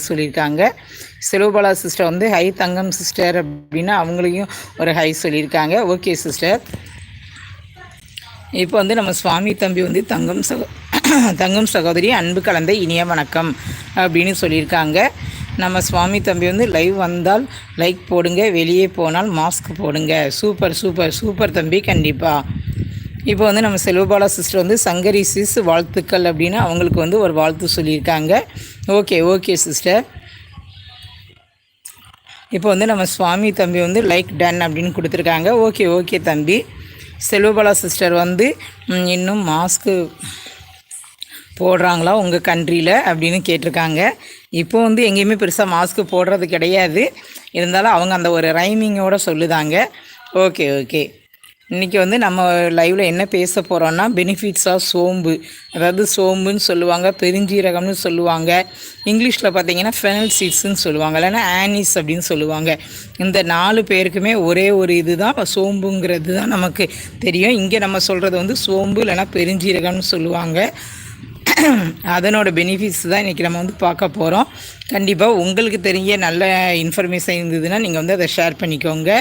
சொல்லியிருக்காங்க. செல்வபாலா சிஸ்டர் வந்து ஹை தங்கம் சிஸ்டர் அப்படின்னா அவங்களையும் ஒரு ஹை சொல்லியிருக்காங்க. Okay sister. இப்போ வந்து நம்ம சுவாமி தம்பி வந்து தங்கம் சகோதரி அன்பு கலந்த இனிய வணக்கம் அப்படின்னு சொல்லியிருக்காங்க. நம்ம சுவாமி தம்பி வந்து லைவ் வந்தால் லைக் போடுங்க, வெளியே போனால் மாஸ்க் போடுங்க. சூப்பர் சூப்பர் சூப்பர் தம்பி, கண்டிப்பாக. இப்போ வந்து நம்ம செல்வபாலா சிஸ்டர் வந்து சங்கரி சிஸ் வாழ்த்துக்கள் அப்படின்னு அவங்களுக்கு வந்து ஒரு வாழ்த்து சொல்லியிருக்காங்க. Okay sister. இப்போ வந்து நம்ம சுவாமி தம்பி வந்து லைக் டன் அப்படின்னு கொடுத்துருக்காங்க. ஓகே தம்பி. செல்வபாலா சிஸ்டர் வந்து இன்னும் மாஸ்க்கு போடுறாங்களா உங்கள் கண்ட்ரியில் அப்படின்னு கேட்டிருக்காங்க. இப்போ வந்து எங்கேயுமே பெருசாக மாஸ்க்கு போடுறது கிடையாது. இருந்தாலும் அவங்க அந்த ஒரு ரைமிங்கோடு சொல்லுதாங்க. ஓகே. இன்றைக்கி வந்து நம்ம லைவில் என்ன பேச போகிறோன்னா பெனிஃபிட்ஸ் ஆஃப் சோம்பு. அதாவது சோம்புன்னு சொல்லுவாங்க, பெருஞ்சீரகம்னு சொல்லுவாங்க, இங்கிலீஷில் பார்த்தீங்கன்னா ஃபெனல் சீட்ஸ்ன்னு சொல்லுவாங்க, இல்லைன்னா ஆனிஸ் அப்படின்னு சொல்லுவாங்க. இந்த 4 பேருக்குமே ஒரே ஒரு இது தான் சோம்புங்கிறது தான் நமக்கு தெரியும். இங்கே நம்ம சொல்கிறது வந்து சோம்பு இல்லைன்னா பெருஞ்சீரகம்னு சொல்லுவாங்க. அதனோட பெனிஃபிட்ஸ் தான் இன்றைக்கி நம்ம வந்து பார்க்க போகிறோம். கண்டிப்பாக உங்களுக்கு தெரிய நல்ல இன்ஃபர்மேஷன் இருந்ததுன்னா நீங்கள் வந்து அதை ஷேர் பண்ணிக்கோங்க.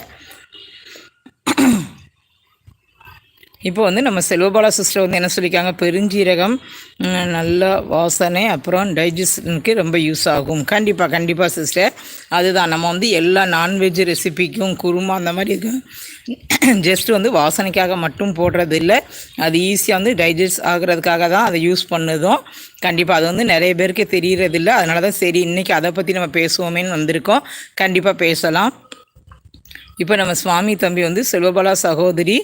இப்போ வந்து நம்ம செல்வபாலா சிஸ்டர் வந்து என்ன சொல்லியிருக்காங்க, பெருஞ்சீரகம் நல்ல வாசனை, அப்புறம் டைஜஷனுக்கு ரொம்ப யூஸ் ஆகும். கண்டிப்பாக சிஸ்டர். அதுதான் நம்ம வந்து எல்லா நான்வெஜ் ரெசிபிக்கும் குருமா அந்த மாதிரி ஜஸ்ட் வந்து வாசனைக்காக மட்டும் போடுறது இல்லை, அது ஈஸியாக வந்து டைஜஸ்ட் ஆகிறதுக்காக தான் அதை யூஸ் பண்ணுதும். கண்டிப்பாக அது வந்து நிறைய பேருக்கு தெரியறதில்லை. அதனால தான் சரி இன்றைக்கி அதை பற்றி நம்ம பேசுவோமேன்னு வந்திருக்கோம். கண்டிப்பாக பேசலாம். இப்போ நம்ம சுவாமி தம்பி வந்து செல்வபாலா சகோதரி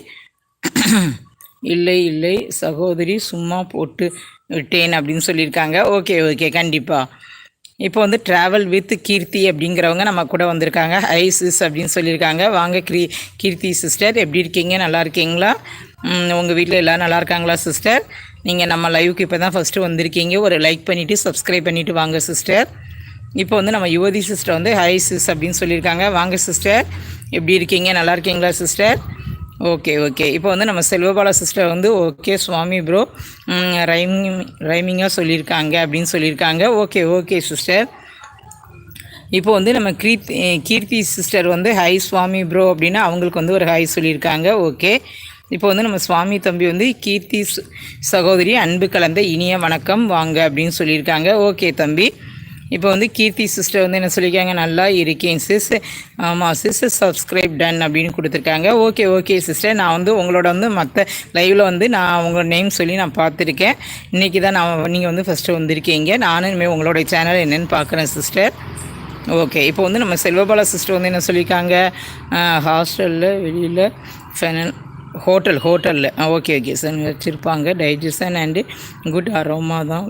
இல்லை சகோதரி சும்மா போட்டு விட்டேன் அப்படின்னு சொல்லியிருக்காங்க. ஓகே கண்டிப்பாக. இப்போ வந்து ட்ராவல் வித் கீர்த்தி அப்படிங்கிறவங்க நம்ம கூட வந்திருக்காங்க. ஹை சிஸ் அப்படின்னு சொல்லியிருக்காங்க. வாங்க கீர்த்தி சிஸ்டர், எப்படி இருக்கீங்க? நல்லா இருக்கீங்களா? உங்கள் வீட்டில் எல்லோரும் நல்லா இருக்காங்களா சிஸ்டர்? நீங்கள் நம்ம லைவுக்கு இப்போ தான் ஃபஸ்ட்டு வந்திருக்கீங்க. ஒரு லைக் பண்ணிவிட்டு சப்ஸ்கிரைப் பண்ணிவிட்டு வாங்க சிஸ்டர். இப்போ வந்து நம்ம யுவதி சிஸ்டர் வந்து ஹை சிஸ் அப்படின்னு சொல்லியிருக்காங்க. வாங்க சிஸ்டர், எப்படி இருக்கீங்க? நல்லா இருக்கீங்களா சிஸ்டர்? ஓகே. இப்போ வந்து நம்ம செல்வபாலா சிஸ்டர் வந்து ஓகே சுவாமி ப்ரோ ரைமிங்காக சொல்லியிருக்காங்க அப்படின்னு சொல்லியிருக்காங்க. Okay sister. இப்போ வந்து நம்ம கீர்த்தி சிஸ்டர் வந்து ஹை சுவாமி ப்ரோ அப்படின்னா அவங்களுக்கு வந்து ஒரு ஹை சொல்லியிருக்காங்க. ஓகே. இப்போ வந்து நம்ம சுவாமி தம்பி வந்து கீர்த்தி சகோதரி அன்பு கலந்த இனிய வணக்கம் வாங்க அப்படின்னு சொல்லியிருக்காங்க. ஓகே தம்பி. இப்போ வந்து கீர்த்தி சிஸ்டர் வந்து என்ன சொல்லியிருக்காங்க, நல்லா இருக்கேன் சிஸ். ஆமாம் சிஸ், சப்ஸ்கிரைப் டன் அப்படின்னு கொடுத்துருக்காங்க. Okay sister. நான் வந்து உங்களோட வந்து மற்ற லைவில் வந்து நான் உங்களோட நேம் சொல்லி நான் பார்த்துருக்கேன். இன்றைக்கி தான் நீங்கள் வந்து ஃபஸ்ட்டு வந்திருக்கீங்க. நானும் இனிமேல் உங்களோட சேனல் என்னென்னு பார்க்குறேன் சிஸ்டர். ஓகே. இப்போ வந்து நம்ம செல்வபாலா சிஸ்டர் வந்து என்ன சொல்லியிருக்காங்க, ஹாஸ்டலில் வெளியில் ஃபெனல் ஹோட்டலில் ஓகே சார் வச்சுருப்பாங்க. டைஜஷன் அண்டு குட் அரோமா தான்.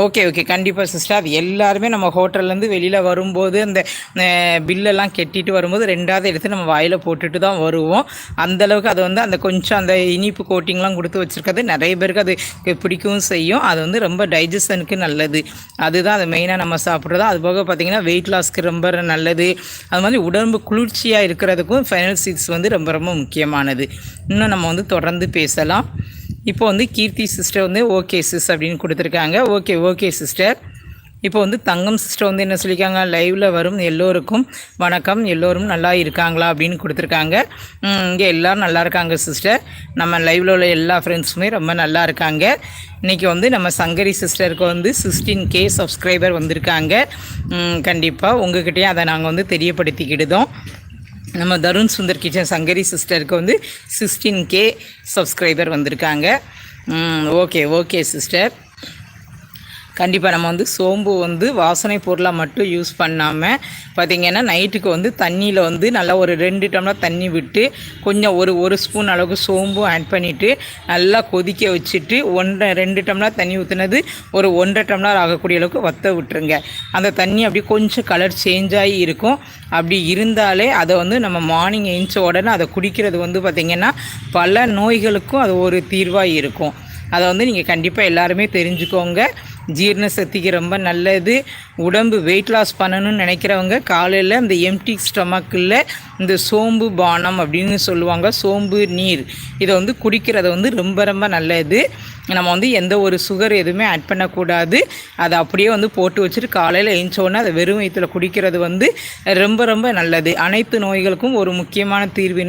ஓகே கண்டிப்பாக சிஸ்டர். அது எல்லாருமே நம்ம ஹோட்டல்லேருந்து வெளியில் வரும்போது அந்த பில்லெல்லாம் கெட்டிட்டு வரும்போது 2வது எடுத்து நம்ம வாயில் போட்டுட்டு தான் வருவோம். அந்தளவுக்கு அது வந்து அந்த கொஞ்சம் அந்த இனிப்பு கோட்டிங்லாம் கொடுத்து வச்சுருக்கிறது நிறைய பேருக்கு அது பிடிக்கவும் செய்யும். அது வந்து ரொம்ப டைஜஷனுக்கு நல்லது. அதுதான் அது மெயினாக நம்ம சாப்பிட்றது. அது போக பார்த்திங்கன்னா வெயிட் லாஸ்க்கு ரொம்ப நல்லது. அது மாதிரி உடம்பு குளிர்ச்சியாக இருக்கிறதுக்கும் ஃபெனல் சீட்ஸ் வந்து ரொம்ப முக்கியமானது. இன்னும் நம்ம வந்து தொடர்ந்து பேசலாம். இப்போ வந்து கீர்த்தி சிஸ்டர் வந்து ஓகே சிஸ் அப்படின்னு கொடுத்துருக்காங்க. Okay sister. இப்போ வந்து தங்கம் சிஸ்டர் வந்து என்ன சொல்லியிருக்காங்க, லைவில் வரும் எல்லோருக்கும் வணக்கம், எல்லோரும் நல்லா இருக்காங்களா அப்படின்னு கொடுத்துருக்காங்க. இங்கே எல்லோரும் நல்லா இருக்காங்க சிஸ்டர். நம்ம லைவில் உள்ள எல்லா ஃப்ரெண்ட்ஸுமே ரொம்ப நல்லா இருக்காங்க. இன்றைக்கி வந்து நம்ம சங்கரி சிஸ்டருக்கு வந்து 16K சப்ஸ்கிரைபர் வந்திருக்காங்க. கண்டிப்பாக உங்கள்கிட்டயே அதை நாங்கள் வந்து தெரியப்படுத்திக்கிடுதோம். நம்ம தருண் சுந்தர் கிச்சன் சங்கரி சிஸ்டருக்கு வந்து 16K சப்ஸ்கிரைபர் வந்திருக்காங்க. Okay sister. கண்டிப்பாக நம்ம வந்து சோம்பு வந்து வாசனை பொருளாக மட்டும் யூஸ் பண்ணாமல் பார்த்திங்கன்னா நைட்டுக்கு வந்து தண்ணியில் வந்து நல்லா ஒரு 2 டம்ளர் தண்ணி விட்டு கொஞ்சம் ஒரு ஸ்பூன் அளவுக்கு சோம்பும் ஆட் பண்ணிவிட்டு நல்லா கொதிக்க வச்சுட்டு 2 டம்ளர் தண்ணி ஊற்றுனது ஒரு 1.5 டம்ளர் ஆகக்கூடிய அளவுக்கு வற்ற விட்டுருங்க. அந்த தண்ணி அப்படி கொஞ்சம் கலர் சேஞ்ச் ஆகி இருக்கும். அப்படி இருந்தாலே அதை வந்து நம்ம மார்னிங் எழுந்த உடனே அதை குடிக்கிறது வந்து பார்த்திங்கன்னா பல நோய்களுக்கும் அது ஒரு தீர்வாக இருக்கும். அதை வந்து நீங்கள் கண்டிப்பாக எல்லாருமே தெரிஞ்சுக்கோங்க. ஜீரண சக்திக்கு ரொம்ப நல்லது. உடம்பு வெயிட் லாஸ் பண்ணணும்னு நினைக்கிறவங்க காலையில் இந்த எம்டி ஸ்டொமக்கில் இந்த சோம்பு பானம் அப்படின்னு சொல்லுவாங்க, சோம்பு நீர், இதை வந்து குடிக்கிறது வந்து ரொம்ப நல்லது. நம்ம வந்து எந்த ஒரு சுகர் எதுவுமே ஆட் பண்ணக்கூடாது. அதை அப்படியே வந்து போட்டு வச்சுட்டு காலையில் எழுந்தோடனே அதை வெறும் வயிற்றில் குடிக்கிறது வந்து ரொம்ப ரொம்ப நல்லது. அனைத்து நோய்களுக்கும் ஒரு முக்கியமான தீர்வினை